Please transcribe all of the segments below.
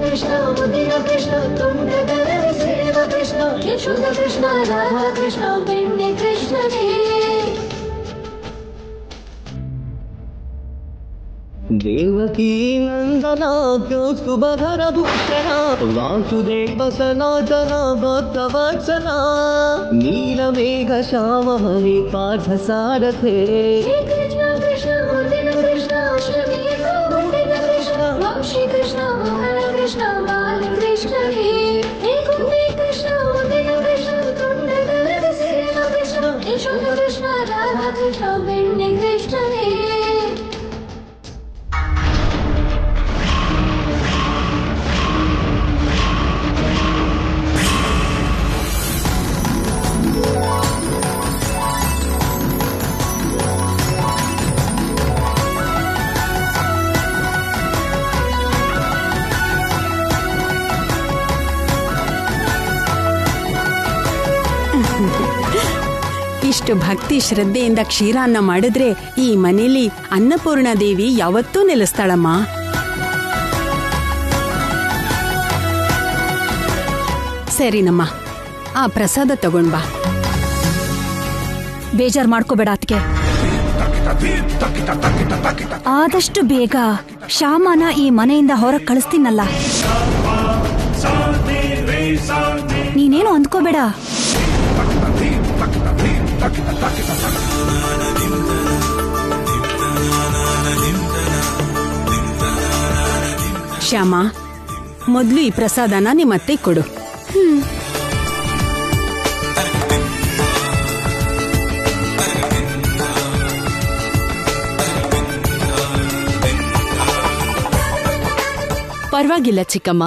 ಕೃಷ್ಣ ಮುದಿನ ಕೃಷ್ಣ ತುಂಡದಲ್ಲಿ ಸೇವ ಕೃಷ್ಣ ಯಶೋಧ ಕೃಷ್ಣ ರಾಧ ಕೃಷ್ಣ ಬೆಣ್ಣೆ ಕೃಷ್ಣನೇ ದೇವಕೀ ನಂದನ ಸುಭಧರ ಭೂಷಣ ವಾಸುದೇವ ಸನಾತನ ಭಕ್ತವತ್ಸಲ ನೀಲಮೇಘ ಶ್ಯಾಮ ಹರಿ ಪಾರ್ಥ ಸಾರಥೇ ಕೃಷ್ಣ ಕೃಷ್ಣ ಮುದಿನ ಕೃಷ್ಣ ಅಷ್ಟಮಿಯ ಮುಂದಿನ ಕೃಷ್ಣ ವಂಶಿ ಕೃಷ್ಣ ಮೋಹನ ಕೃಷ್ಣ ಬಾಲ ಕೃಷ್ಣನೇ ಹೇ ಕುಂದಿ ಕೃಷ್ಣ ಮುದಿನ ಕೃಷ್ಣ ತುಂಡದಲ್ಲಿ ಸೇವ ಕೃಷ್ಣ ಯಶೋಧ ಕೃಷ್ಣ ರಾಧ ಕೃಷ್ಣ ಬೆಣ್ಣೆ ಕೃಷ್ಣನೇ ಇಷ್ಟು ಭಕ್ತಿ ಶ್ರದ್ಧೆಯಿಂದ ಕ್ಷೀರಾನ್ನ ಮಾಡಿದ್ರೆ ಈ ಮನೇಲಿ ಅನ್ನಪೂರ್ಣ ದೇವಿ ಯಾವತ್ತೂ ನೆಲೆಸ್ತಾಳಮ್ಮ. ಸರಿನಮ್ಮ, ಆ ಪ್ರಸಾದ ತಗೊಂಡ್ ಬಾ. ಬೇಜಾರ್ ಮಾಡ್ಕೋಬೇಡ ಅತ್ಗೆ. ಆದಷ್ಟು ಬೇಗ ಶ್ಯಾಮನ ಈ ಮನೆಯಿಂದ ಹೊರಗೆ ಕಳಿಸ್ತೀನಲ್ಲ. ನೀನೇನು ಅಂದ್ಕೋಬೇಡ. ಶ್ಯಾಮ, ಮೊದ್ಲು ಈ ಪ್ರಸಾದನ ನಿಮ್ಮತ್ತೆ ಕೊಡು. ಪರವಾಗಿಲ್ಲ ಚಿಕ್ಕಮ್ಮ,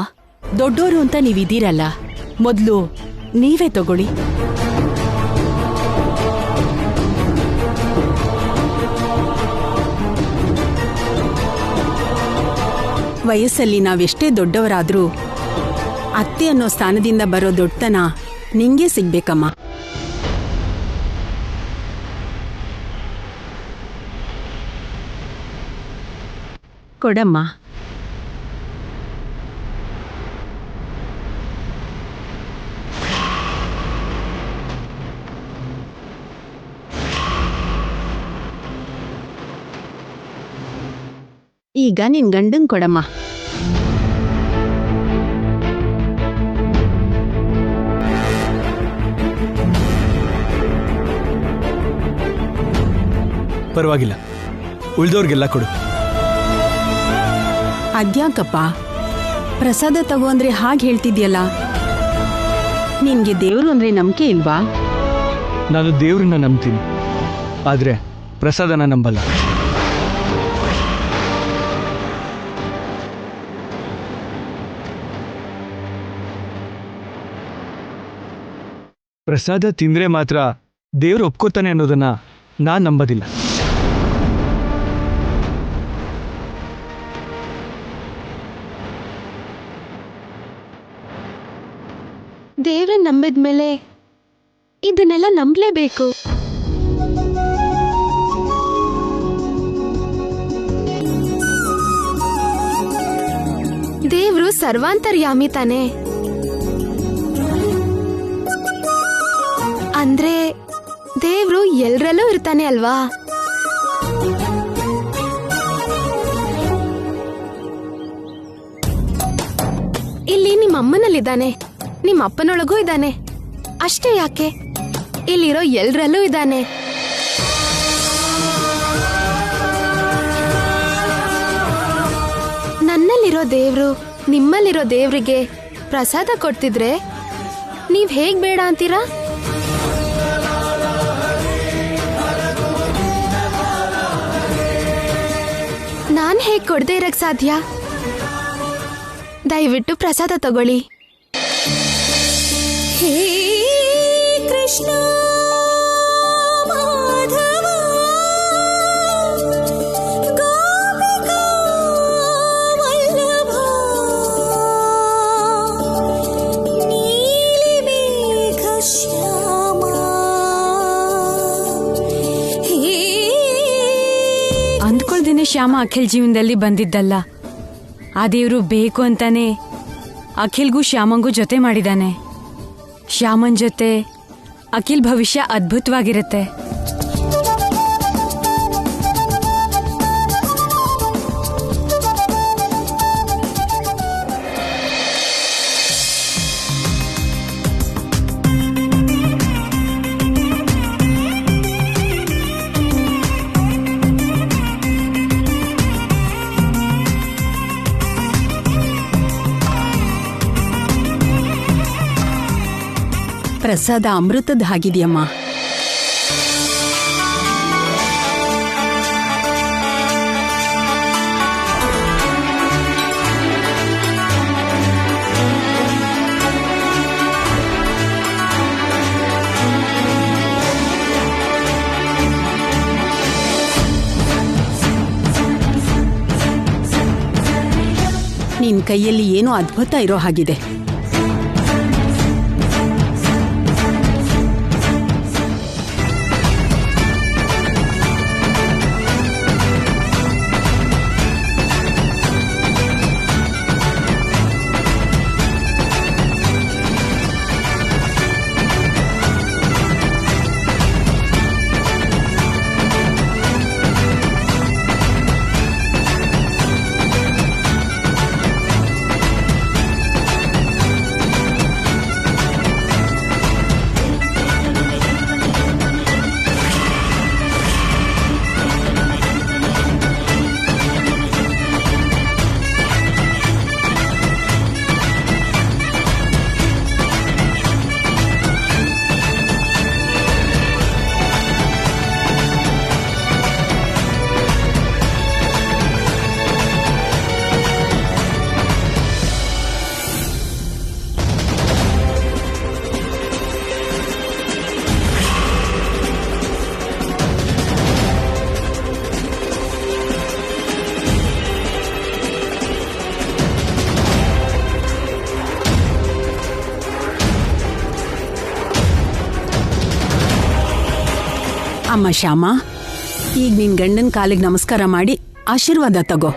ದೊಡ್ಡೋರು ಅಂತ ನೀವಿದ್ದೀರಲ್ಲ, ಮೊದ್ಲು ನೀವೇ ತಗೊಳ್ಳಿ. ವಯಸ್ಸಲ್ಲಿ ನಾವೆಷ್ಟೇ ದೊಡ್ಡವರಾದ್ರೂ ಅತ್ತೆ ಅನ್ನೋ ಸ್ಥಾನದಿಂದ ಬರೋ ದೊಡ್ಡತನ ನಿಂಗೆ ಸಿಗ್ಬೇಕಮ್ಮ. ಕೊಡಮ್ಮ. ಈಗ ನಿನ್ ಗಂಡಂಗ್ ಕೊಡಮ್ಮ. ಪರವಾಗಿಲ್ಲ, ಉಳ್ದವ್ರಿಗೆಲ್ಲ ಕೊಡು. ಅದ್ಯಾಕಪ್ಪ ಪ್ರಸಾದ ತಗೋ ಅಂದ್ರೆ ಹಾಗೆ ಹೇಳ್ತಿದ್ಯಲ್ಲ? ನಿನ್ಗೆ ದೇವ್ರು ಅಂದ್ರೆ ನಂಬಿಕೆ ಇಲ್ವಾ? ನಾನು ದೇವ್ರನ್ನ ನಂಬ್ತೀನಿ, ಆದ್ರೆ ಪ್ರಸಾದನ ನಂಬಲ್ಲ. ಪ್ರಸಾದ ತಿಂದ್ರೆ ಮಾತ್ರ ದೇವ್ರು ಒಪ್ಕೋತಾನೆ ಅನ್ನೋದನ್ನ ನಾನ್ ನಂಬೋದಿಲ್ಲ. ದೇವ್ರನ್ನ ನಂಬಿದ್ಮೇಲೆ ಇದನ್ನೆಲ್ಲ ನಂಬಲೇಬೇಕು. ದೇವ್ರು ಸರ್ವಾಂತರ್ಯಾಮಿ ತಾನೆ, ಅಂದ್ರೆ ದೇವ್ರು ಎಲ್ರಲ್ಲೂ ಇರ್ತಾನೆ ಅಲ್ವಾ? ಇಲ್ಲಿ ನಿಮ್ಮ ಅಮ್ಮನಲ್ಲಿದ್ದಾನೆ, ನಿಮ್ಮ ಅಪ್ಪನೊಳಗೂ ಇದ್ದಾನೆ. ಅಷ್ಟೇ ಯಾಕೆ, ಇಲ್ಲಿರೋ ಎಲ್ರಲ್ಲೂ ಇದ್ದಾನೆ. ನನ್ನಲ್ಲಿರೋ ದೇವ್ರು ನಿಮ್ಮಲ್ಲಿರೋ ದೇವ್ರಿಗೆ ಪ್ರಸಾದ ಕೊಡ್ತಿದ್ರೆ ನೀವ್ ಹೇಗ್ ಬೇಡ ಅಂತೀರಾ? ನಾನ್ ಹೇಗ್ ಕೊಡದೆ ಇರಕ್ ಸಾಧ್ಯ? ದಯವಿಟ್ಟು ಪ್ರಸಾದ ತಗೊಳ್ಳಿ. ಹೇ ಕೃಷ್ಣ ಮಾಧವ ಗೋಪಿಕಾ ವಲ್ಲಭ ನೀಲಿಮೇಘ ಶ್ಯಾಮ. ಅಂದ್ಕೊಳ್ದೇನೆ ಶ್ಯಾಮ ಅಖಿಲ್ ಜೀವನದಲ್ಲಿ ಬಂದಿದ್ದಲ್ಲ. ಆ ದೇವ್ರು ಬೇಕು ಅಂತಾನೆ ಅಖಿಲ್ಗೂ ಶ್ಯಾಮಂಗೂ ಜೊತೆ ಮಾಡಿದಾನೆ. ಶ್ಯಾಮನ್ ಜೊತೆ ಅಖಿಲ್ ಭವಿಷ್ಯ ಅದ್ಭುತವಾಗಿರುತ್ತೆ. ಪ್ರಸಾದ ಅಮೃತದ ಹಾಗಿದೆಯಮ್ಮ. ನಿನ್ ಕೈಯಲ್ಲಿ ಏನೋ ಅದ್ಭುತ ಇರೋ ಹಾಗಿದೆ. ಅಮ್ಮ ಶ್ಯಾಮ, ಈಗ ನಿನ್ ಗಂಡನ ಕಾಲಿಗೆ ನಮಸ್ಕಾರ ಮಾಡಿ ಆಶೀರ್ವಾದ ತಗೋ.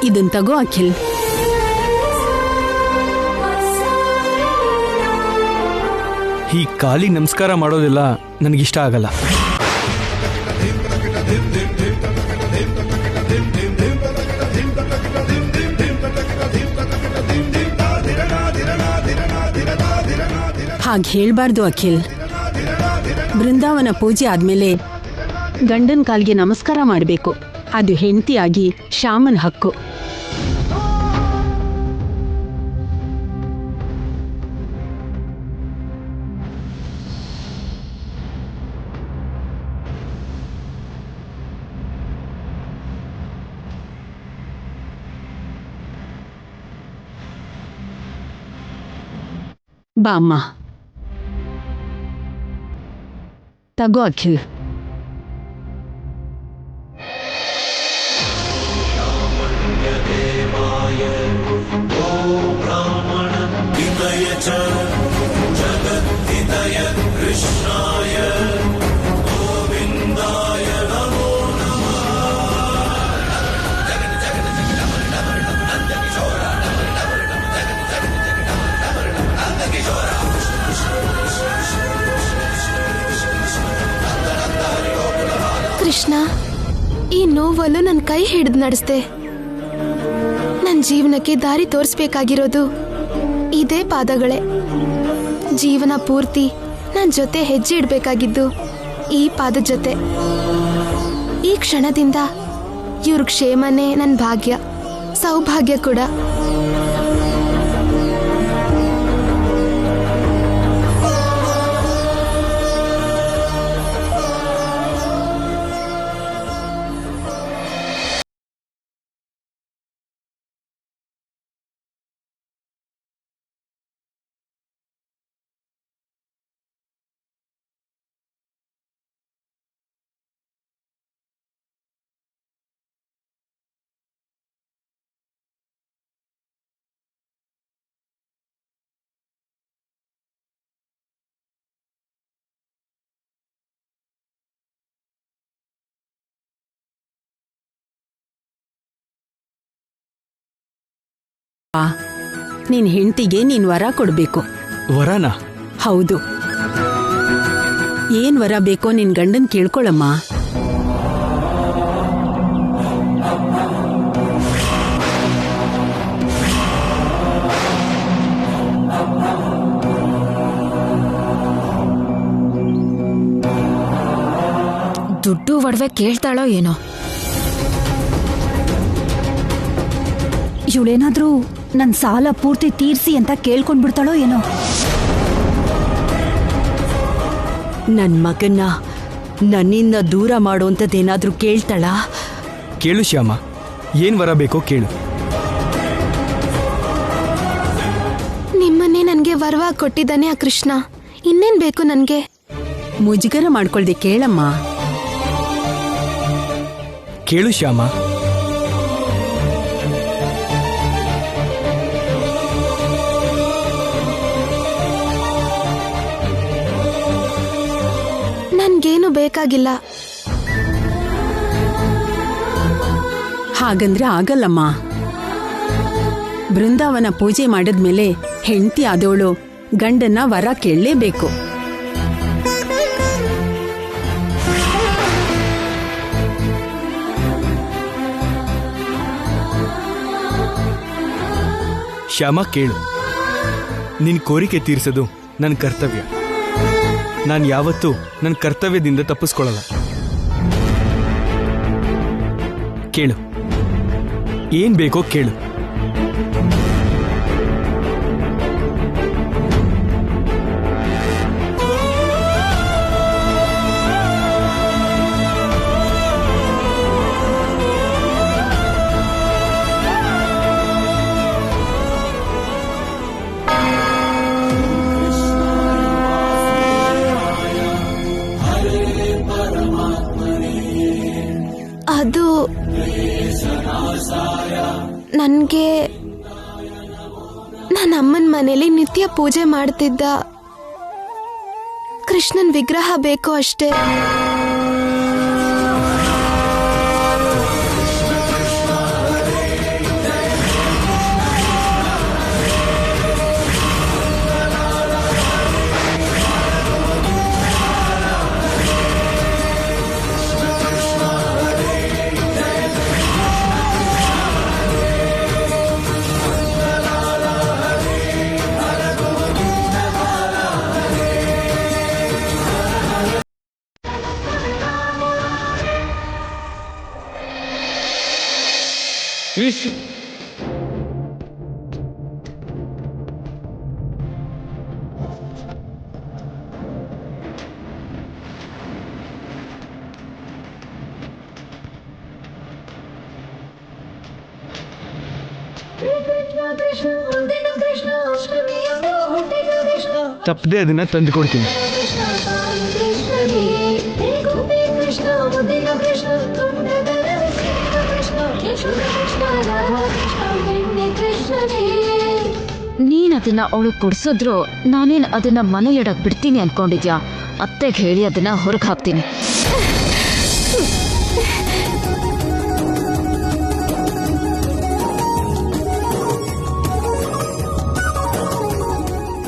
ಇದನ್ ತಗೋ ಅಖಿಲ್. ಈ ಕಾಲಿಗೆ ನಮಸ್ಕಾರ ಮಾಡೋದಿಲ್ಲ ನನಗಿಷ್ಟ ಆಗಲ್ಲ. ಹಾಗೆ ಹೇಳ್ಬಾರ್ದು ಅಖಿಲ್. ಬೃಂದಾವನ ಪೂಜೆ ಆದ್ಮೇಲೆ ಗಂಡನ ಕಾಲ್ಗೆ ನಮಸ್ಕಾರ ಮಾಡಬೇಕು. ಅದು ಹೆಂಡತಿಯಾಗಿ ಶ್ಯಾಮನ್ ಹಕ್ಕು. ಬಾ ಅಮ್ಮ. ತಗೋ ಅಖಿಲ್. ಕೃಷ್ಣ, ಈ ನೋವಲ್ಲೂ ನನ್ನ ಕೈ ಹಿಡಿದು ನಡೆಸ್ದೆ. ನನ್ನ ಜೀವನಕ್ಕೆ ದಾರಿ ತೋರಿಸ್ಬೇಕಾಗಿರೋದು ಇದೇ ಪಾದಗಳೇ. ಜೀವನ ಪೂರ್ತಿ ನನ್ನ ಜೊತೆ ಹೆಜ್ಜೆ ಇಡಬೇಕಾಗಿದ್ದು ಈ ಪಾದದ ಜೊತೆ. ಈ ಕ್ಷಣದಿಂದ ಇವ್ರ ಕ್ಷೇಮನೇ ನನ್ನ ಭಾಗ್ಯ, ಸೌಭಾಗ್ಯ ಕೂಡ. ನಿನ್ ಹೆಂಡತಿಗೆ ನೀನ್ ವರ ಕೊಡ್ಬೇಕು. ವರನಾ? ಹೌದು. ಏನ್ ವರ ಬೇಕೋ ನಿನ್ ಗಂಡನ್ ಕೇಳ್ಕೊಳಮ್ಮ. ದುಡ್ಡು ಒಡವೆ ಕೇಳ್ತಾಳೋ ಏನೋ. ಇವಳೇನಾದ್ರೂ ನನ್ ಸಾಲ ಪೂರ್ತಿ ತೀರ್ಸಿ ಅಂತ ಕೇಳ್ಕೊಂಡ್ಬಿಡ್ತಾಳೋ ಏನೋ. ನನ್ ಮಗನ್ನ ನನ್ನಿಂದ ದೂರ ಮಾಡೋಂಥದ್ದೇನಾದ್ರೂ ಕೇಳ್ತಾಳ? ಕೇಳು ಶ್ಯಾಮ, ಏನ್ ವರ ಬೇಕೋ ಕೇಳು. ನಿಮ್ಮನ್ನೇ ನನ್ಗೆ ವರವಾಗಿ ಕೊಟ್ಟಿದ್ದಾನೆ ಆ ಕೃಷ್ಣ. ಇನ್ನೇನ್ ಬೇಕು ನನ್ಗೆ? ಮುಜುಗರ ಮಾಡ್ಕೊಳ್ದೆ ಕೇಳಮ್ಮ. ಕೇಳು ಶ್ಯಾಮ. ನನ್ಗೇನು ಬೇಕಾಗಿಲ್ಲ. ಹಾಗಂದ್ರೆ ಆಗಲ್ಲಮ್ಮ. ಬೃಂದಾವನ ಪೂಜೆ ಮಾಡಿದ್ಮೇಲೆ ಹೆಂಡತಿ ಆದವಳು ಗಂಡನ್ನ ವರ ಕೇಳಲೇಬೇಕು. ಶ್ಯಾಮ ಕೇಳು. ನಿನ್ ಕೋರಿಕೆ ತೀರಿಸೋದು ನನ್ನ ಕರ್ತವ್ಯ. ನಾನು ಯಾವತ್ತೂ ನನ್ನ ಕರ್ತವ್ಯದಿಂದ ತಪ್ಪಿಸ್ಕೊಳ್ಳಲ್ಲ. ಕೇಳು, ಏನ್ ಬೇಕೋ ಕೇಳು. ಅದು ನನ್ಗೆ ನನ್ನ ಅಮ್ಮನ ಮನೇಲಿ ನಿತ್ಯ ಪೂಜೆ ಮಾಡ್ತಿದ್ದ ಕೃಷ್ಣನ್ ವಿಗ್ರಹ ಬೇಕು ಅಷ್ಟೇ. ತಪ್ಪದೆ ಅದನ್ನ ತಂದು ಕೊಡ್ತೀನಿ. ನೀನ್ ಅದನ್ನ ಅವಳು ಕೊಡ್ಸಿದ್ರು ನಾನೇನ್ ಅದನ್ನ ಮನೆಯೊಳಗ್ ಬಿಡ್ತೀನಿ ಅನ್ಕೊಂಡಿದ್ಯಾ? ಅತ್ತೆಗೆ ಹೇಳಿ ಅದನ್ನ ಹೊರಗೆ ಹಾಕ್ತೀನಿ.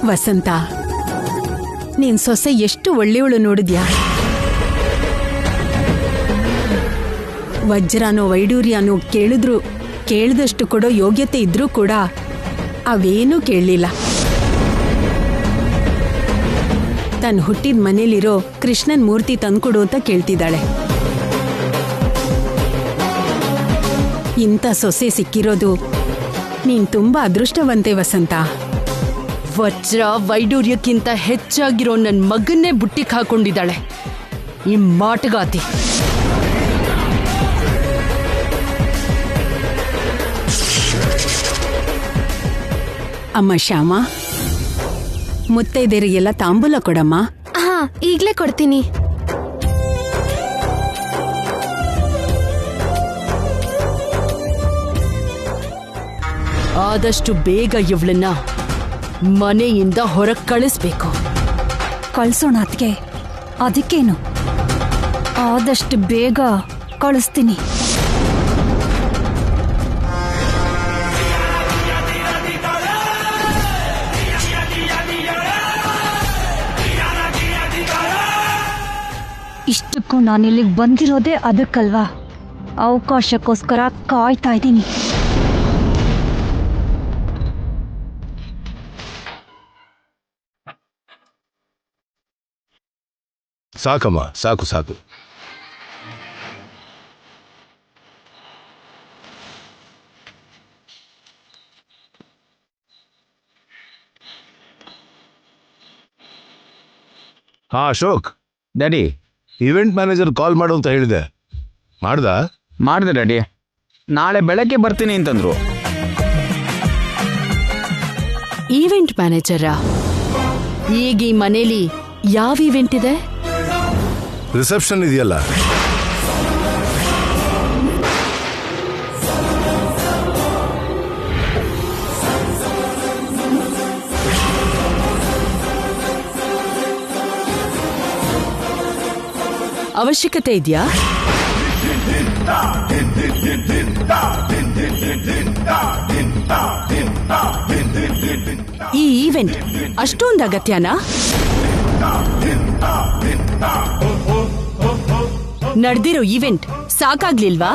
ವಸಂತ, ನೀನ್ ಸೊಸೆ ಎಷ್ಟು ಒಳ್ಳೆಯವಳು ನೋಡಿದ್ಯಾ. ವಜ್ರನೋ ವೈಡೂರ್ಯನೋ ಕೇಳಿದಷ್ಟು ಕೊಡೋ ಯೋಗ್ಯತೆ ಇದ್ರೂ ಕೂಡ ಅವೇನೂ ಕೇಳಲಿಲ್ಲ. ತನ್ನ ಹುಟ್ಟಿದ ಮನೇಲಿರೋ ಕೃಷ್ಣನ್ ಮೂರ್ತಿ ತಂದ್ಕೊಡು ಅಂತ ಕೇಳ್ತಿದ್ದಾಳೆ. ಇಂಥ ಸೊಸೆ ಸಿಕ್ಕಿರೋದು ನೀನ್ ತುಂಬಾ ಅದೃಷ್ಟವಂತೆ ವಸಂತ. ವಜ್ರ ವೈಡೂರ್ಯಕ್ಕಿಂತ ಹೆಚ್ಚಾಗಿರೋ ನನ್ನ ಮಗನ್ನೇ ಬುಟ್ಟಿಗೆ ಹಾಕೊಂಡಿದ್ದಾಳೆ ಈ ಮಾಟಗಾತಿ. ಅಮ್ಮ ಶ್ಯಾಮ, ಮುತ್ತೈದೆಯರಿಗೆಲ್ಲ ತಾಂಬೂಲ ಕೊಡಮ್ಮ. ಹಾ, ಈಗ್ಲೇ ಕೊಡ್ತೀನಿ. ಆದಷ್ಟು ಬೇಗ ಇವಳನ್ನ ಮನೆಯಿಂದ ಹೊರಗೆ ಕಳಿಸ್ಬೇಕು. ಕಳ್ಸೋಣ ಅತ್ಗೆ, ಅದಕ್ಕೇನು, ಆದಷ್ಟು ಬೇಗ ಕಳಿಸ್ತೀನಿ. ಇಷ್ಟಕ್ಕೂ ನಾನು ಇಲ್ಲಿಗೆ ಬಂದಿರೋದೇ ಅದಕ್ಕಲ್ವಾ? ಅವಕಾಶಕ್ಕೋಸ್ಕರ ಕಾಯ್ತಾ ಇದ್ದೀನಿ. ಸಾಕಮ್ಮ, ಸಾಕು ಸಾಕು. ಹಾ ಅಶೋಕ್, ಡ್ಯಾಡಿ. ಇವೆಂಟ್ ಮ್ಯಾನೇಜರ್ ಕಾಲ್ ಮಾಡು ಅಂತ ಹೇಳಿದೆ, ಮಾಡಿದೆ ಡ್ಯಾಡಿ. ನಾಳೆ ಬೆಳಗ್ಗೆ ಬರ್ತೀನಿ ಅಂತಂದ್ರು. ಈವೆಂಟ್ ಮ್ಯಾನೇಜರಾ? ಈಗ ಈ ಮನೇಲಿ ಯಾವ ಈವೆಂಟ್ ಇದೆ? ರಿಸೆಪ್ಷನ್ ಇದೆಯಲ್ಲ. ಅವಶ್ಯಕತೆ ಇದೆಯಾ? ಈ ಈವೆಂಟ್ ಅಷ್ಟೊಂದು ಅಗತ್ಯನಾ? ನಡೆದಿರೋ ಈವೆಂಟ್ ಸಾಕಾಗ್ಲಿಲ್ವಾ?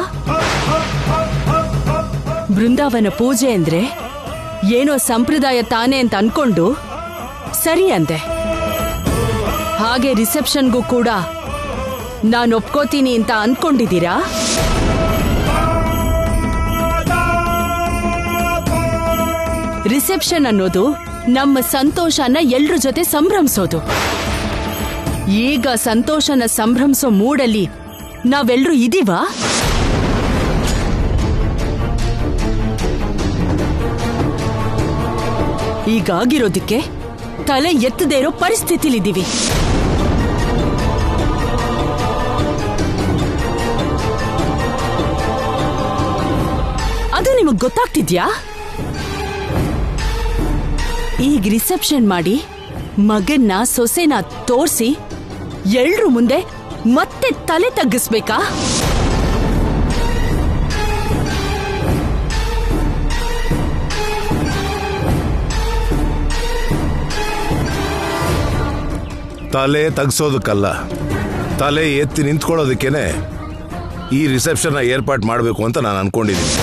ಬೃಂದಾವನ ಪೂಜೆ ಅಂದ್ರೆ ಏನೋ ಸಂಪ್ರದಾಯ ತಾನೇ ಅಂತ ಅನ್ಕೊಂಡು ಸರಿ ಅಂದೆ. ಹಾಗೆ ರಿಸೆಪ್ಷನ್ಗೂ ಕೂಡ ನಾನು ಒಪ್ಕೋತೀನಿ ಅಂತ ಅನ್ಕೊಂಡಿದ್ದೀರಾ? ರಿಸೆಪ್ಷನ್ ಅನ್ನೋದು ನಮ್ಮ ಸಂತೋಷನ ಎಲ್ರ ಜೊತೆ ಸಂಭ್ರಮಿಸೋದು. ಈಗ ಸಂತೋಷನ ಸಂಭ್ರಮಿಸೋ ಮೂಡಲ್ಲಿ ನಾವೆಲ್ಲರೂ ಇದೀವಾ? ಈಗಾಗಿರೋದಕ್ಕೆ ತಲೆ ಎತ್ತದೇ ಇರೋ ಪರಿಸ್ಥಿತಿಲಿದ್ದೀವಿ. ಅದು ನಿಮಗ್ ಗೊತ್ತಾಗ್ತಿದ್ಯಾ? ಈಗ ರಿಸೆಪ್ಷನ್ ಮಾಡಿ ಮಗನ್ನ ಸೊಸೆನ ತೋರಿಸಿ ಎಲ್ರೂ ಮುಂದೆ ಮತ್ತೆ ತಲೆ ತಗ್ಗಿಸ್ಬೇಕಾ? ತಲೆ ತಗ್ಸೋದಕ್ಕಲ್ಲ, ತಲೆ ಎತ್ತಿ ನಿಂತ್ಕೊಳ್ಳೋದಕ್ಕೇನೆ ಈ ರಿಸೆಪ್ಷನ್ ಏರ್ಪಾಟ್ ಮಾಡಬೇಕು ಅಂತ ನಾನು ಅನ್ಕೊಂಡಿದ್ದೀನಿ.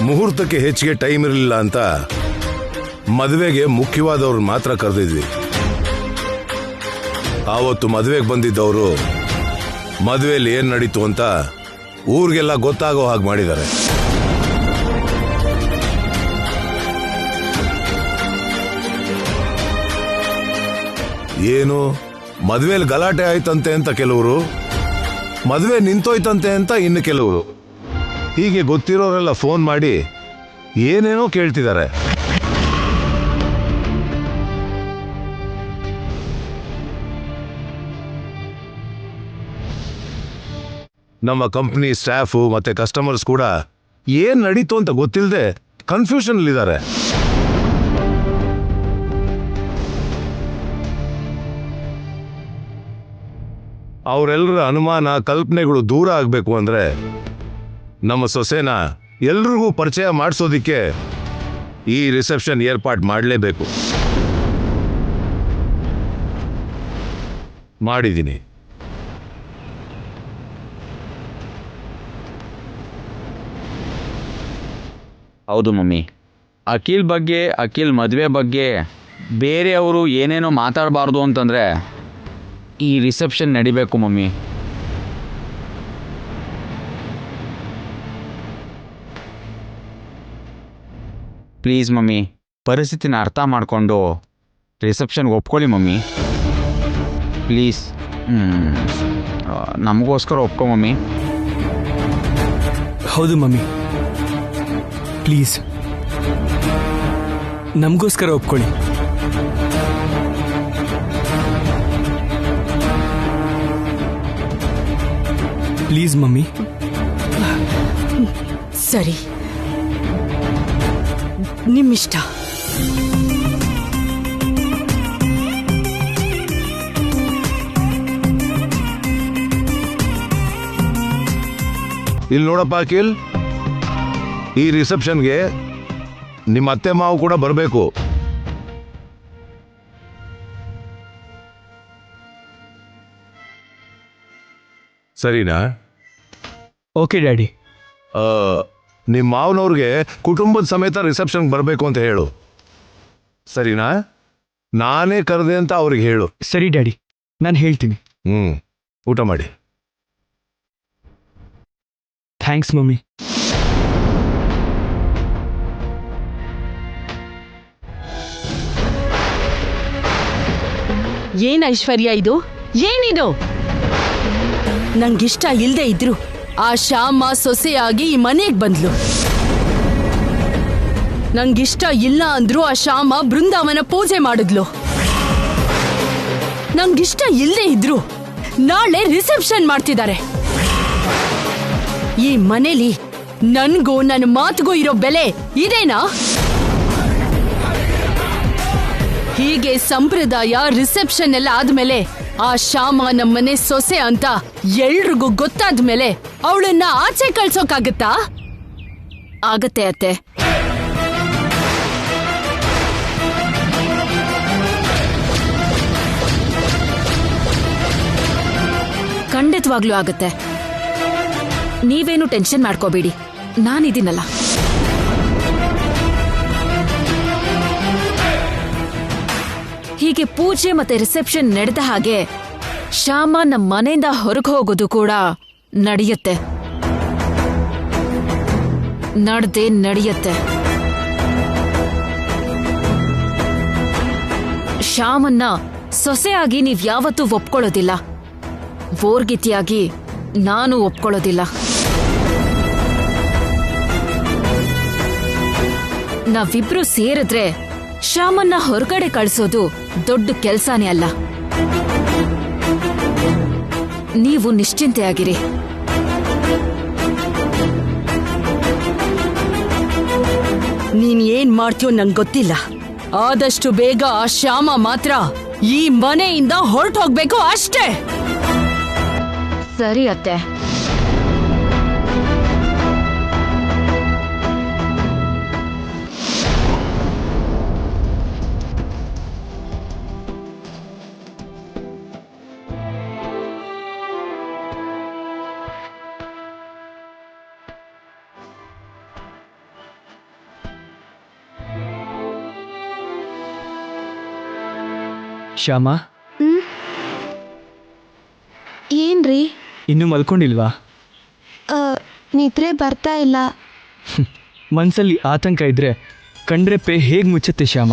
ಮುಹೂರ್ತಕ್ಕೆ ಹೆಚ್ಚಿಗೆ ಟೈಮ್ ಇರಲಿಲ್ಲ ಅಂತ ಮದುವೆಗೆ ಮುಖ್ಯವಾದವ್ರು ಮಾತ್ರ ಕರೆದಿದ್ವಿ. ಆವತ್ತು ಮದುವೆಗೆ ಬಂದಿದ್ದವರು ಮದುವೆಯಲ್ಲಿ ಏನ್ ನಡೀತು ಅಂತ ಊರಿಗೆಲ್ಲ ಗೊತ್ತಾಗೋ ಹಾಗೆ ಮಾಡಿದ್ದಾರೆ. ಏನು ಮದುವೆಯಲ್ಲಿ ಗಲಾಟೆ ಆಯ್ತಂತೆ ಅಂತ ಕೆಲವರು, ಮದುವೆ ನಿಂತೋಯ್ತಂತೆ ಅಂತ ಇನ್ನು ಕೆಲವರು, ಹೀಗೆ ಗೊತ್ತಿರೋರೆಲ್ಲ ಫೋನ್ ಮಾಡಿ ಏನೇನೋ ಕೇಳ್ತಿದ್ದಾರೆ. ನಮ್ಮ ಕಂಪ್ನಿ ಸ್ಟಾಫು ಮತ್ತೆ ಕಸ್ಟಮರ್ಸ್ ಕೂಡ ಏನ್ ನಡೀತು ಅಂತ ಗೊತ್ತಿಲ್ಲದೆ ಕನ್ಫ್ಯೂಷನ್ ಅಲ್ಲಿದ್ದಾರೆ. ಅವರೆಲ್ಲರ ಅನುಮಾನ ಕಲ್ಪನೆಗಳು ದೂರ ಆಗಬೇಕು ಅಂದ್ರೆ ನಮ್ಮ ಸೊಸೆನ ಎಲ್ರಿಗೂ ಪರಿಚಯ ಮಾಡಿಸೋದಿಕ್ಕೆ ಈ ರಿಸೆಪ್ಷನ್ ಏರ್ಪಾಟ್ ಮಾಡಲೇಬೇಕು. ಮಾಡಿದ್ದೀನಿ. ಹೌದು ಮಮ್ಮಿ, ಅಖಿಲ್ ಮದುವೆ ಬಗ್ಗೆ ಬೇರೆಯವರು ಏನೇನೋ ಮಾತಾಡಬಾರ್ದು ಅಂತಂದರೆ ಈ ರಿಸೆಪ್ಷನ್ ನಡಿಬೇಕು ಮಮ್ಮಿ. ಪ್ಲೀಸ್ ಮಮ್ಮಿ, ಪರಿಸ್ಥಿತಿನ ಅರ್ಥ ಮಾಡಿಕೊಂಡು ರಿಸೆಪ್ಷನ್ಗೆ ಒಪ್ಕೊಳ್ಳಿ ಮಮ್ಮಿ, ಪ್ಲೀಸ್. ನಮಗೋಸ್ಕರ ಒಪ್ಕೊ ಮಮ್ಮಿ. ಹೌದು ಮಮ್ಮಿ, ಪ್ಲೀಸ್ ನಮಗೋಸ್ಕರ ಒಪ್ಕೊಳ್ಳಿ. Please mummy. ಸರಿ, ನಿಮ್ಮಿಷ್ಟ. ಇಲ್ಲಿ ನೋಡಪ್ಪ ಅಖಿಲ್, ಈ ರಿಸೆಪ್ಷನ್ಗೆ ನಿಮ್ಮ ಅತ್ತೆ ಮಾವು ಕೂಡ ಬರಬೇಕು. ಸರಿನಾ? Okay daddy. ನಿಮ್ಮ ಮಾವನವ್ರಿಗೆ ಕುಟುಂಬದ ಸಮೇತ ರಿಸೆಪ್ಷನ್ಗೆ ಬರಬೇಕು ಅಂತ ಹೇಳು. ಸರಿನಾ? ನಾನೇ ಕರೆದೆ ಅಂತ ಅವ್ರಿಗೆ ಹೇಳು. ಸರಿ ಡ್ಯಾಡಿ, ನಾನು ಹೇಳ್ತೀನಿ. ಊಟ ಮಾಡಿ. Thanks mummy. ಏನ್ ಐಶ್ವರ್ಯ ಇದು? ಏನಿದು? ನಂಗಿಷ್ಟ ಇಲ್ದೇ ಇದ್ರು ಆ ಶ್ಯಾಮ ಸೊಸೆಯಾಗಿ ಈ ಮನೆಗ್ ಬಂದ್ಲು. ನಂಗಿಷ್ಟ ಇಲ್ಲ ಅಂದ್ರು ಆ ಶ್ಯಾಮ ಬೃಂದಾವನ ಪೂಜೆ ಮಾಡಿದ್ಲು. ನಂಗಿಷ್ಟ ಇಲ್ದೇ ಇದ್ರು ನಾಳೆ ರಿಸೆಪ್ಷನ್ ಮಾಡ್ತಿದ್ದಾರೆ. ಈ ಮನೇಲಿ ನನ್ಗೂ ನನ್ನ ಮಾತುಗೂ ಇರೋ ಬೆಲೆ ಇದೇನಾ? ಹೀಗೆ ಸಂಪ್ರದಾಯ ರಿಸೆಪ್ಷನ್ ಎಲ್ಲ ಆದ್ಮೇಲೆ ಆ ಶ್ಯಾಮ ನಮ್ಮನೆ ಸೊಸೆ ಅಂತ ಎಲ್ರಿಗೂ ಗೊತ್ತಾದ್ಮೇಲೆ ಅವಳನ್ನ ಆಚೆ ಕಳ್ಸೋಕಾಗತ್ತಾ? ಆಗತ್ತೆ ಅತ್ತೆ. ಖಂಡಿತವಾಗ್ಲೂ ಆಗತ್ತೆ. ನೀವೇನು ಟೆನ್ಷನ್ ಮಾಡ್ಕೋಬೇಡಿ, ನಾನಿದ್ದೀನಲ್ಲ. ಹೀಗೆ ಪೂಜೆ ಮತ್ತೆ ರಿಸೆಪ್ಷನ್ ನಡೆದ ಹಾಗೆ ಶ್ಯಾಮ ನಮ್ಮ ಮನೆಯಿಂದ ಹೊರಗೆ ಹೋಗೋದು ಕೂಡ ನಡೆಯುತ್ತೆ. ನಡೆಯುತ್ತೆ. ಶ್ಯಾಮನ್ನ ಸೊಸೆಯಾಗಿ ನೀವ್ ಯಾವತ್ತೂ ಒಪ್ಕೊಳ್ಳೋದಿಲ್ಲ. ಬೋರ್ಗಿತಿಯಾಗಿ ನಾನು ಒಪ್ಕೊಳ್ಳೋದಿಲ್ಲ. ನಾವಿಬ್ರು ಸೇರಿದ್ರೆ ಶ್ಯಾಮನ್ನ ಹೊರಗಡೆ ಕಳಿಸೋದು ದೊಡ್ಡ ಕೆಲ್ಸಾನೇ ಅಲ್ಲ. ನೀವು ನಿಶ್ಚಿಂತೆಯಾಗಿರಿ. ನೀನ್ ಏನ್ ಮಾಡ್ತೀಯೋ ನಂಗೆ ಗೊತ್ತಿಲ್ಲ. ಆದಷ್ಟು ಬೇಗ ಆ ಶ್ಯಾಮ ಮಾತ್ರ ಈ ಮನೆಯಿಂದ ಹೊರಟು ಹೋಗ್ಬೇಕು ಅಷ್ಟೇ. ಸರಿ ಅತ್ತೆ. ಶ್ಯಾಮ, ಏನ್ರಿ? ಇನ್ನೂ ಮಲ್ಕೊಂಡಿಲ್ವಾ? ನಿದ್ರೆ ಬರ್ತಾ ಇಲ್ಲ. ಮನ್ಸಲ್ಲಿ ಆತಂಕ ಇದ್ರೆ ಕಣ್ರೆಪ್ಪೆ ಹೇಗೆ ಮುಚ್ಚುತ್ತೆ ಶ್ಯಾಮ?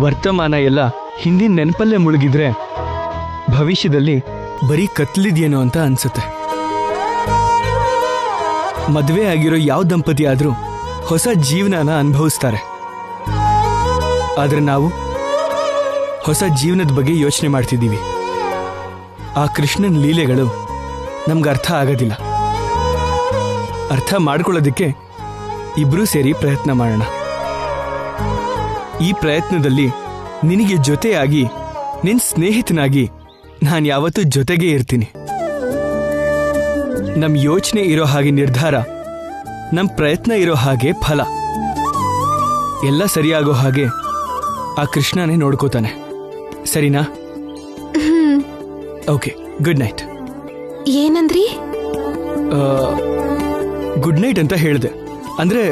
ವರ್ತಮಾನ ಎಲ್ಲ ಹಿಂದಿನ ನೆನಪಲ್ಲೇ ಮುಳುಗಿದ್ರೆ ಭವಿಷ್ಯದಲ್ಲಿ ಬರೀ ಕತ್ಲಿದ್ಯೇನೋ ಅಂತ ಅನ್ಸುತ್ತೆ. ಮದುವೆ ಆಗಿರೋ ಯಾವ ದಂಪತಿ ಆದ್ರೂ ಹೊಸ ಜೀವನನ ಅನುಭವಿಸ್ತಾರೆ. ಆದ್ರೆ ನಾವು ಹೊಸ ಜೀವನದ ಬಗ್ಗೆ ಯೋಚನೆ ಮಾಡ್ತಿದ್ದೀವಿ. ಆ ಕೃಷ್ಣನ ಲೀಲೆಗಳು ನಮ್ಗೆ ಅರ್ಥ ಆಗೋದಿಲ್ಲ. ಅರ್ಥ ಮಾಡ್ಕೊಳ್ಳೋದಕ್ಕೆ ಇಬ್ರೂ ಸೇರಿ ಪ್ರಯತ್ನ ಮಾಡೋಣ. ಈ ಪ್ರಯತ್ನದಲ್ಲಿ ನಿನಗೆ ಜೊತೆಯಾಗಿ, ನಿನ್ ಸ್ನೇಹಿತನಾಗಿ ನಾನು ಯಾವತ್ತೂ ಜೊತೆಗೇ ಇರ್ತೀನಿ. ನಮ್ ಯೋಚನೆ ಇರೋ ಹಾಗೆ ನಿರ್ಧಾರ, ನಮ್ ಪ್ರಯತ್ನ ಇರೋ ಹಾಗೆ ಫಲ. ಎಲ್ಲ ಸರಿಯಾಗೋ ಹಾಗೆ ಆ ಕೃಷ್ಣನೇ ನೋಡ್ಕೋತಾನೆ. ಸರಿನಾ? Okay, good night. ಏನಂದ್ರಿ? ಗುಡ್ ನೈಟ್ ಅಂತ ಹೇಳಿದೆ. ಅಂದ್ರೆ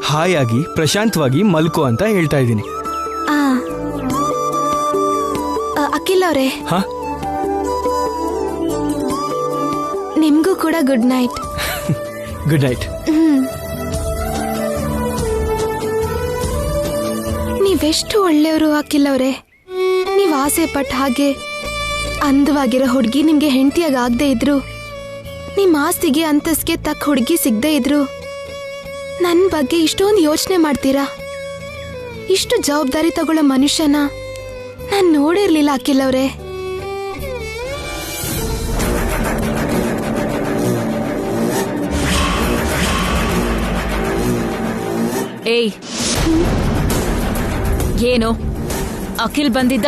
ಹಾಯಾಗಿ ಪ್ರಶಾಂತವಾಗಿ ಮಲ್ಕೋ ಅಂತ ಹೇಳ್ತಾ ಇದ್ದೀನಿ. ಅಖಿಲ್ ಅವರೇ, ಹಾ, ನಿಮ್ಗೂ ಕೂಡ ಗುಡ್ ನೈಟ್. Good night. ನೀವೆಷ್ಟು ಒಳ್ಳೆಯವರು ಅಖಿಲ್ ಅವರೇ. ನೀವ್ ಆಸೆ ಪಟ್ಟ ಹಾಗೆ ಅಂದವಾಗಿರೋ ಹುಡುಗಿ ನಿಮ್ಗೆ ಹೆಂಡತಿಯಾಗ ಆಗದೆ ಇದ್ರು, ನಿಮ್ ಆಸ್ತಿಗೆ ಅಂತಸ್ಗೆ ತಕ್ಕ ಹುಡುಗಿ ಸಿಗದೆ ಇದ್ರು, ನನ್ನ ಬಗ್ಗೆ ಇಷ್ಟೊಂದು ಯೋಚನೆ ಮಾಡ್ತೀರಾ? ಇಷ್ಟು ಜವಾಬ್ದಾರಿ ತಗೊಳ್ಳೋ ಮನುಷ್ಯನ ನಾನು ನೋಡಿರ್ಲಿಲ್ಲ ಅಖಿಲ್ ಅವರೇ. ಏಯ್, ಏನು ಅಖಿಲ್ ಬಂದಿದ್ದ?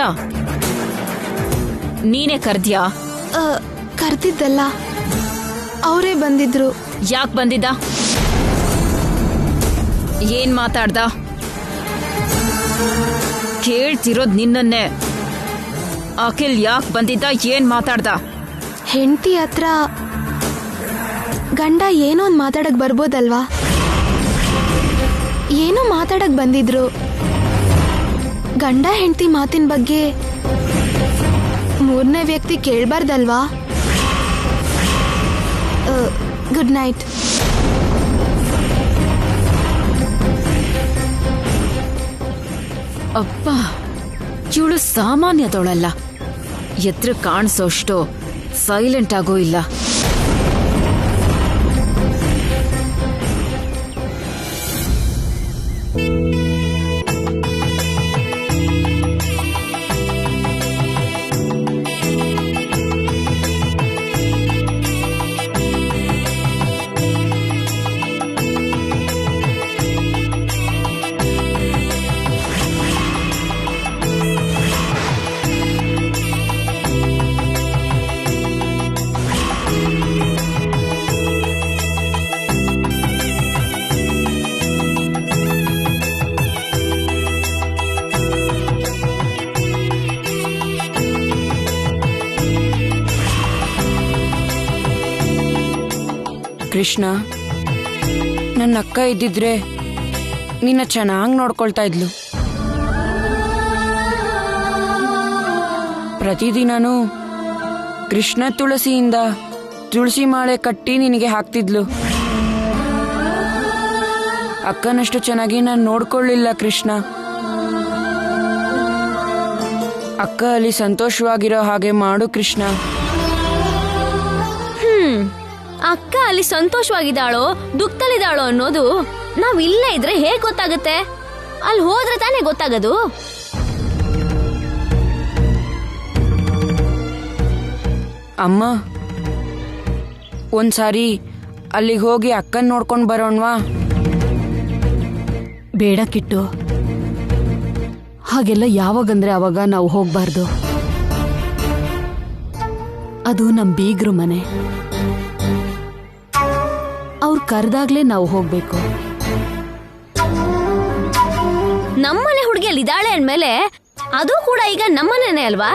ನೀನೇ ಕರ್ದ್ಯಾ? ಕರ್ದಿದ್ದಲ್ಲ, ಅವರೇ ಬಂದಿದ್ರು. ಯಾಕೆ ಬಂದಿದ್ದ? ಏನ್ ಮಾತಾಡ್ದ? ಕೇಳ್ತಿರೋದ್ ನಿನ್ನನ್ನೇ. ಅಖಿಲ್ ಯಾಕೆ ಬಂದಿದ್ದ? ಏನ್ ಮಾತಾಡ್ದ? ಹೆಂಡತಿ ಹತ್ರ ಗಂಡ ಏನೋ ಒಂದು ಮಾತಾಡಕ್ ಬರ್ಬೋದಲ್ವಾ? ಏನೋ ಮಾತಾಡಕ್ ಬಂದಿದ್ರು. ಗಂಡ ಹೆಂಡತಿ ಮಾತಿನ ಬಗ್ಗೆ ಮೂರನೇ ವ್ಯಕ್ತಿ ಕೇಳಬಾರ್ದಲ್ವಾ? Good night. ಅಪ್ಪ, ಇವಳು ಸಾಮಾನ್ಯದವಳಲ್ಲ. ಎತ್ರ ಕಾಣಿಸೋಷ್ಟು ಸೈಲೆಂಟ್ ಆಗೋ ಇಲ್ಲ. ಕೃಷ್ಣ, ನನ್ನ ಅಕ್ಕ ಇದ್ದಿದ್ರೆ ನಿನ್ನ ಚೆನ್ನಾಗಿ ನೋಡ್ಕೊಳ್ತಾ ಇದ್ಲು. ಪ್ರತಿದಿನನೂ ಕೃಷ್ಣ ತುಳಸಿಯಿಂದ ತುಳಸಿ ಮಾಳೆ ಕಟ್ಟಿ ನಿನಗೆ ಹಾಕ್ತಿದ್ಲು. ಅಕ್ಕನಷ್ಟು ಚೆನ್ನಾಗಿ ನಾನು ನೋಡ್ಕೊಳ್ಳಿಲ್ಲ ಕೃಷ್ಣ. ಅಕ್ಕ ಅಲ್ಲಿ ಸಂತೋಷವಾಗಿರೋ ಹಾಗೆ ಮಾಡು ಕೃಷ್ಣ. ಅಕ್ಕ ಅಲ್ಲಿ ಸಂತೋಷವಾಗಿದ್ದಾಳೋ ದುಃಖದಲ್ಲಿದ್ದಾಳೋ ಅನ್ನೋದು ನಾವ್ ಇಲ್ಲೇ ಇದ್ರೆ ಹೇಗ್ ಗೊತ್ತಾಗುತ್ತೆ? ಅಲ್ಲಿ ಹೋದ್ರೆ ತಾನೇ ಗೊತ್ತಾಗದು. ಅಮ್ಮ, ಒಂದ್ಸಾರಿ ಅಲ್ಲಿಗೆ ಹೋಗಿ ಅಕ್ಕನ್ ನೋಡ್ಕೊಂಡು ಬರೋಣವಾ? ಬೇಡ ಕಿಟ್ಟು, ಹಾಗೆಲ್ಲ ಯಾವಾಗಂದ್ರೆ ಅವಾಗ ನಾವು ಹೋಗ್ಬಾರ್ದು. ಅದು ನಮ್ ಬೀಗ್ರು ಮನೆ. ಅವ್ರು ಕರೆದಾಗ್ಲೇ ನಾವು ಹೋಗ್ಬೇಕು. ನಮ್ಮನೆ ಹುಡುಗಿಯಲ್ಲಿ ಇದ್ದಾಳೆ ಅಂದ್ಮೇಲೆ ಅದು ಕೂಡ ಈಗ ನಮ್ಮನೇನೆ ಅಲ್ವಾ?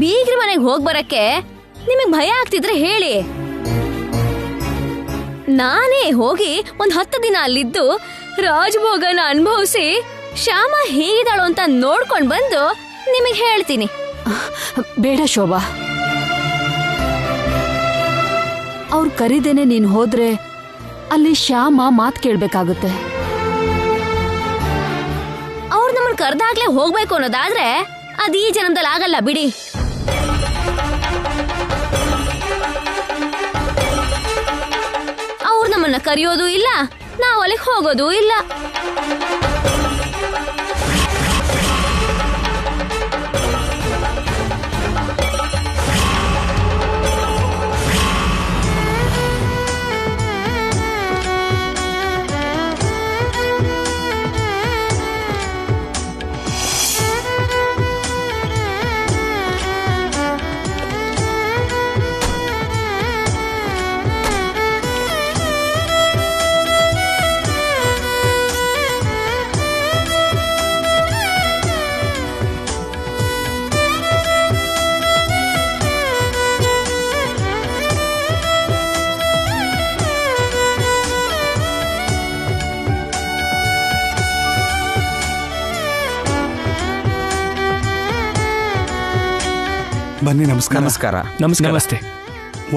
ಬೀಗ್ರ ಮನೆಗೆ ಹೋಗ್ ಬರಕ್ಕೆ ನಿಮಗ್ ಭಯ ಆಗ್ತಿದ್ರೆ ಹೇಳಿ. ನಾನೇ ಹೋಗಿ 10 ದಿನ ಅಲ್ಲಿದ್ದು ರಾಜಭೋಗನ ಅನುಭವಿಸಿ ಶ್ಯಾಮ ಹೇಗಿದ್ದಾಳು ಅಂತ ನೋಡ್ಕೊಂಡ್ ಬಂದು ನಿಮಗ್ ಹೇಳ್ತೀನಿ. ಬೇಡ ಶೋಭಾ, ಅವ್ರು ಕರೀದೇನೆ ನೀನ್ ಹೋದ್ರೆ ಅಲ್ಲಿ ಶ್ಯಾಮ ಮಾತ್ ಕೇಳ್ಬೇಕಾಗುತ್ತೆ. ಅವ್ರು ನಮ್ಮನ್ನ ಕರ್ದಾಗ್ಲೇ ಹೋಗ್ಬೇಕು ಅನ್ನೋದಾದ್ರೆ ಅದ್ ಈ ಜನ್ಮದಲ್ಲಿ ಆಗಲ್ಲ ಬಿಡಿ. ಅವ್ರು ನಮ್ಮನ್ನ ಕರೆಯೋದು ಇಲ್ಲ, ನಾವು ಅಲ್ಲಿಗೆ ಹೋಗೋದು ಇಲ್ಲ. ಬನ್ನಿ. ನಮಸ್ಕಾರ. ನಮಸ್ಕಾರ. ನಮಸ್ಕಾರ. ನಮಸ್ತೆ.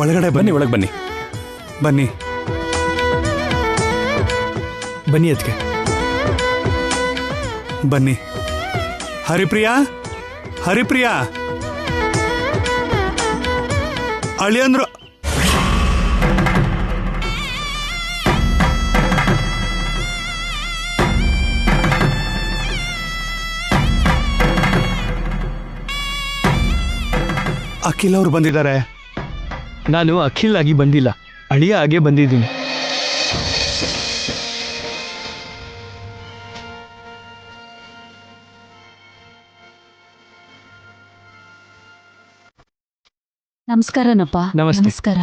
ಒಳಗಡೆ ಬನ್ನಿ. ಒಳಗೆ ಬನ್ನಿ. ಬನ್ನಿ ಬನ್ನಿ ಅದಕ್ಕೆ ಬನ್ನಿ. ಹರಿಪ್ರಿಯಾ, ಹರಿಪ್ರಿಯಾ, ಅಳಿಯಂದ್ರು. ಅಖಿಲ್ ಅವ್ರು ಬಂದಿದ್ದಾರೆ. ನಾನು ಅಖಿಲ್ ಆಗಿ ಬಂದಿಲ್ಲ, ಅಳಿಯ ಆಗಿ ಬಂದಿದ್ದೀನಿ. ನಮಸ್ಕಾರನಪ್ಪ. ನಮಸ್ತೆ. ನಮಸ್ಕಾರ.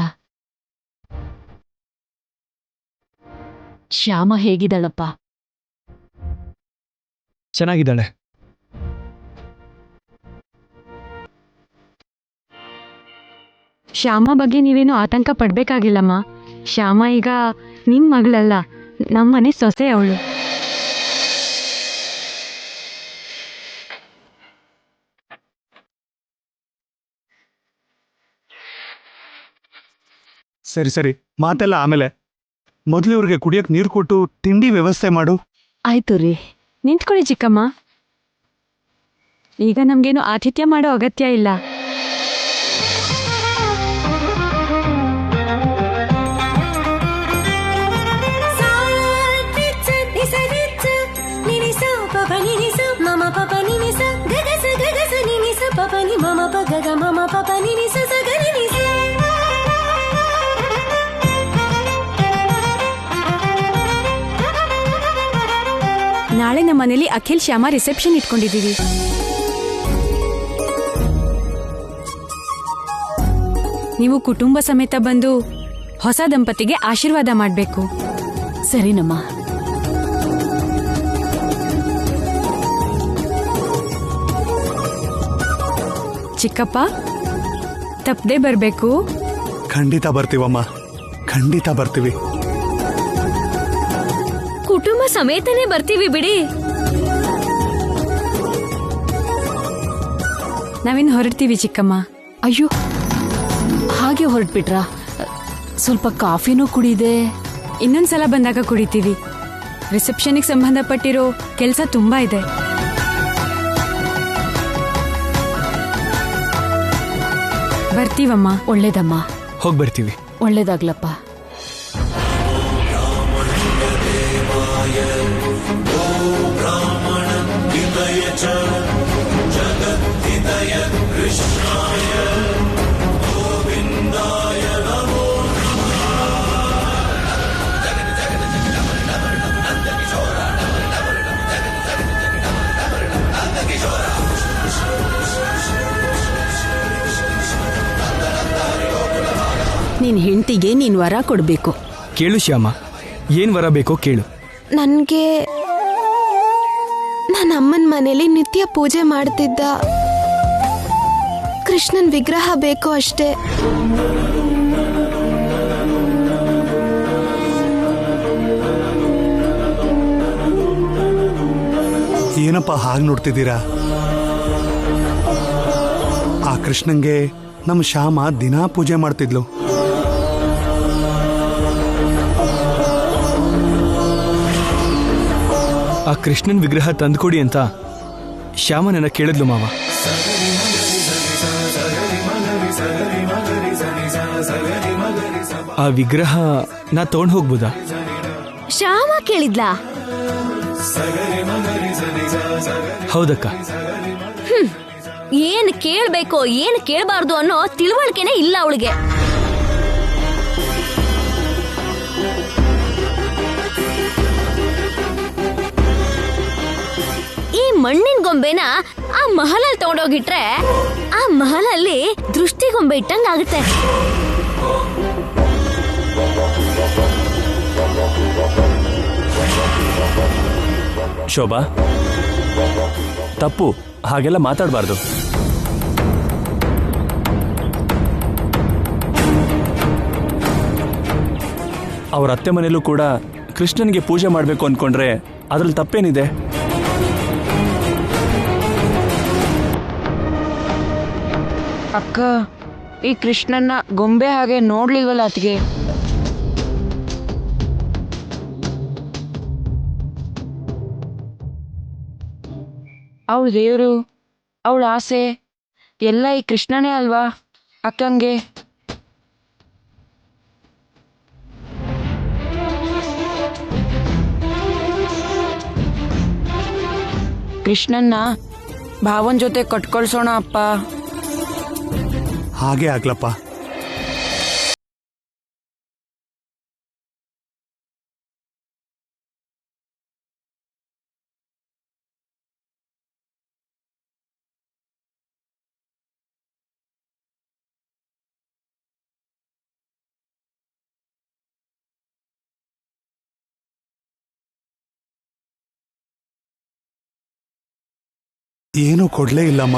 ಶ್ಯಾಮ ಹೇಗಿದ್ದಾಳಪ್ಪ? ಚೆನ್ನಾಗಿದ್ದಾಳೆ. ಶ್ಯಾಮ ಬಗ್ಗೆ ನೀವೇನು ಆತಂಕ ಪಡ್ಬೇಕಾಗಿಲ್ಲಮ್ಮ. ಶ್ಯಾಮ ಈಗ ನಿನ್ ಮಗಳಲ್ಲ, ನಮ್ಮನೆ ಸೊಸೆ ಅವಳು. ಸರಿ ಸರಿ, ಮಾತೆಲ್ಲ ಆಮೇಲೆ. ಮೊದಲು ಇವ್ರಿಗೆ ಕುಡಿಯಕ್ಕೆ ನೀರು ಕೊಟ್ಟು ತಿಂಡಿ ವ್ಯವಸ್ಥೆ ಮಾಡು. ಆಯ್ತು ರೀ. ನಿಂತ್ಕೊಳ್ಳಿ ಚಿಕ್ಕಮ್ಮ. ಈಗ ನಮ್ಗೇನು ಆತಿಥ್ಯ ಮಾಡೋ ಅಗತ್ಯ ಇಲ್ಲ. ನಾಳೆ ನಮ್ಮ ಮನೇಲಿ ಅಖಿಲ್ ಶ್ಯಾಮ ರಿಸೆಪ್ಷನ್ ಇಟ್ಕೊಂಡಿದ್ದೀವಿ. ನೀವು ಕುಟುಂಬ ಸಮೇತ ಬಂದು ಹೊಸ ದಂಪತಿಗೆ ಆಶೀರ್ವಾದ ಮಾಡಬೇಕು. ಸರಿನಮ್ಮ. ಚಿಕ್ಕಪ್ಪ ತಪ್ಪದೆ ಬರಬೇಕು. ಖಂಡಿತ ಬರ್ತೀವಮ್ಮ, ಖಂಡಿತ ಬರ್ತೀವಿ. ಕುಟುಂಬ ಸಮೇತನೇ ಬರ್ತೀವಿ ಬಿಡಿ. ನಾವಿನ್ ಹೊರಡ್ತೀವಿ ಚಿಕ್ಕಮ್ಮ. ಅಯ್ಯೋ, ಹಾಗೆ ಹೊರಟ್ಬಿಟ್ರಾ? ಸ್ವಲ್ಪ ಕಾಫಿನೂ ಕುಡಿದೆ. ಇನ್ನೊಂದ್ಸಲ ಬಂದಾಗ ಕುಡಿತೀವಿ. ರಿಸೆಪ್ಷನ್ಗೆ ಸಂಬಂಧಪಟ್ಟಿರೋ ಕೆಲಸ ತುಂಬಾ ಇದೆ. ಬರ್ತೀವಮ್ಮ. ಒಳ್ಳೇದಮ್ಮ. ಹೋಗಿ ಬರ್ತೀವಿ. ಒಳ್ಳೇದಾಗ್ಲಪ್ಪ. ನಿನ್ ಹೆಂಡತಿಗೆ ನೀನ್ ವರ ಕೊಡ್ಬೇಕು. ಕೇಳು ಶ್ಯಾಮ, ಏನ್ ವರ ಬೇಕೋ ಕೇಳು. ನನಗೆ ನನ್ನ ಅಮ್ಮನ ಮನೇಲಿ ನಿತ್ಯ ಪೂಜೆ ಮಾಡ್ತಿದ್ದ ಕೃಷ್ಣನ್ ವಿಗ್ರಹ ಬೇಕು ಅಷ್ಟೇ. ಏನಪ್ಪ ಹಾಗೆ ನೋಡ್ತಿದ್ದೀರಾ? ಆ ಕೃಷ್ಣಂಗೆ ನಮ್ಮ ಶ್ಯಾಮ ದಿನಾ ಪೂಜೆ ಮಾಡ್ತಿದ್ಲು. ಆ ಕೃಷ್ಣನ್ ವಿಗ್ರಹ ತಂದ್ಕೊಡಿ ಅಂತ ಶ್ಯಾಮ ನನ್ನ ಕೇಳಿದ್ಲು ಮಾವ. ಆ ವಿಗ್ರಹ ನಾ ತಗೊಂಡು ಹೋಗ್ಬೋದಾ? ಶ್ಯಾಮ ಕೇಳಿದ್ಲಾ? ಹೌದಕ್ಕ. ಏನ್ ಕೇಳ್ಬೇಕೋ ಏನ್ ಕೇಳಬಾರ್ದು ಅನ್ನೋ ತಿಳುವಳಿಕೆನೇ ಇಲ್ಲ ಅವಳಿಗೆ. ಈ ಮಣ್ಣಿನ ಗೊಂಬೆನ ಆ ಮಹಲಲ್ಲಿ ತಗೊಂಡೋಗಿಟ್ರೆ ಆ ಮಹಲಲ್ಲಿ ದೃಷ್ಟಿ ಗೊಂಬೆ ಇಟ್ಟಂಗ ಆಗುತ್ತೆ. ಶೋಭಾ, ತಪ್ಪು, ಹಾಗೆಲ್ಲ ಮಾತಾಡಬಾರ್ದು. ಅವ್ರ ಅತ್ತೆ ಮನೆಯಲ್ಲೂ ಕೂಡ ಕೃಷ್ಣನಿಗೆ ಪೂಜೆ ಮಾಡಬೇಕು ಅಂದ್ಕೊಂಡ್ರೆ ಅದ್ರಲ್ಲಿ ತಪ್ಪೇನಿದೆ? ಅಕ್ಕ, ಈ ಕೃಷ್ಣನ್ನ ಗೊಂಬೆ ಹಾಗೆ ನೋಡ್ಲಿಲ್ವಲ್ಲ ಅತ್ಗೆ. ಅವಳ ದೇವರು, ಅವಳ ಆಸೆ ಎಲ್ಲ ಈ ಕೃಷ್ಣನೇ ಅಲ್ವಾ ಅಕ್ಕಂಗೆ? ಕೃಷ್ಣನ್ನ ಭಾವನ್ ಜೊತೆ ಕಟ್ಕೊಳ್ಸೋಣ ಅಪ್ಪ. ಹಾಗೆ ಆಗ್ಲಪ್ಪ. ಏನೂ ಕೊಡ್ಲೇ ಇಲ್ಲಮ್ಮ.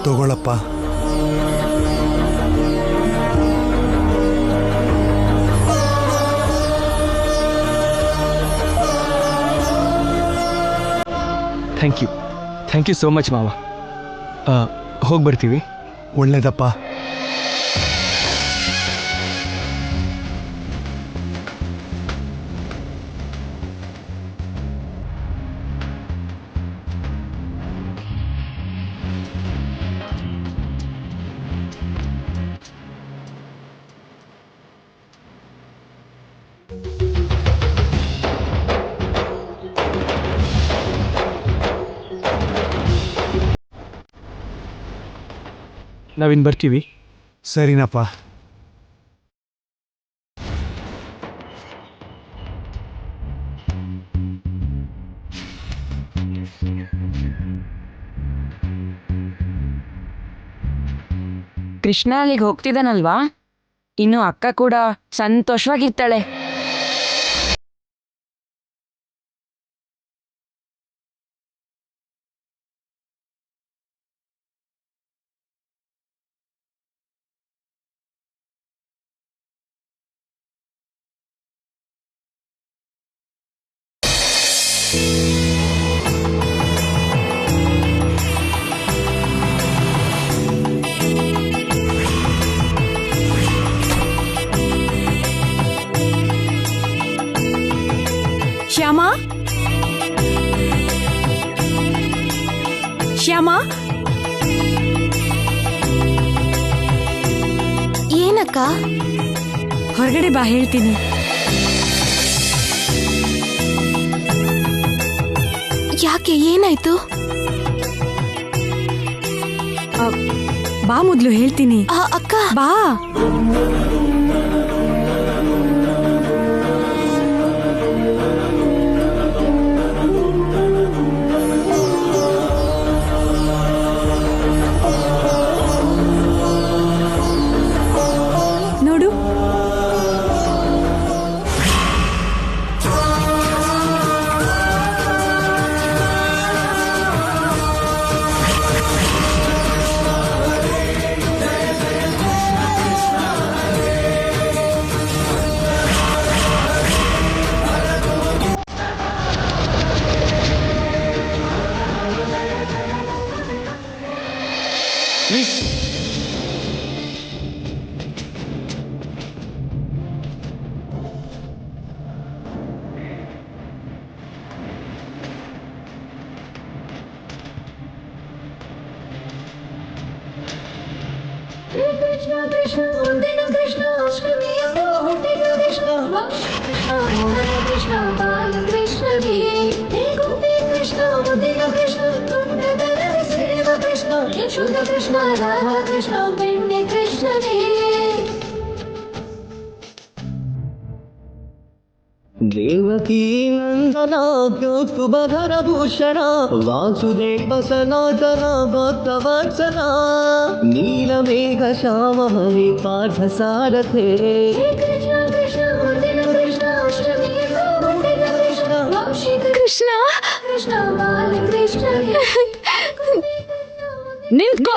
ತಗೊಳಪ್ಪ. ಥ್ಯಾಂಕ್ ಯು ಸೋ ಮಚ್ ಮಾವ. ಹೋಗಿ ಬರ್ತೀವಿ. ಒಳ್ಳೇದಪ್ಪ. ನಾವಿನ್ನು ಬರ್ತೀವಿ. ಸರಿನಪ್ಪ. ಕೃಷ್ಣ ಅಲ್ಲಿಗೆ ಹೋಗ್ತಿದ್ದಾನಲ್ವಾ, ಇನ್ನು ಅಕ್ಕ ಕೂಡ ಸಂತೋಷವಾಗಿರ್ತಾಳೆ. ಶ್ಯಾಮ, ಶ್ಯಾಮ, ಏನಕ್ಕ? ಹೊರಗಡೆ ಬಾ, ಹೇಳ್ತೀನಿ. ಯಾಕೆ, ಏನಾಯ್ತು? ಬಾ, ಮೊದ್ಲು ಹೇಳ್ತೀನಿ. ಅಕ್ಕ, ಬಾ. ನೋಡು, Krishna Krishna Vandana Krishna Ashtami Ando Vandana Krishna Krishna Vandana Krishna Bala Krishna He Gopi Krishna Vandana Krishna Tundadara Seva Krishna Yashoda Krishna Radha Krishna Binde Krishna He Devaki ನಂದನ ಸುಭಧರ ಭೂಷಣ ವಾಸುದೇವ ಸನಾತನ ಭಕ್ತವತ್ಸಲ ನೀಲಮೇಘ ಶ್ಯಾಮ ಹರಿ Partha ಸಾರಥೆ Krishna Krishna Vandana Krishna Ashtami Ando Vandana Krishna Krishna Krishna Bala Krishna He ನಿಂತ್ಕೋ.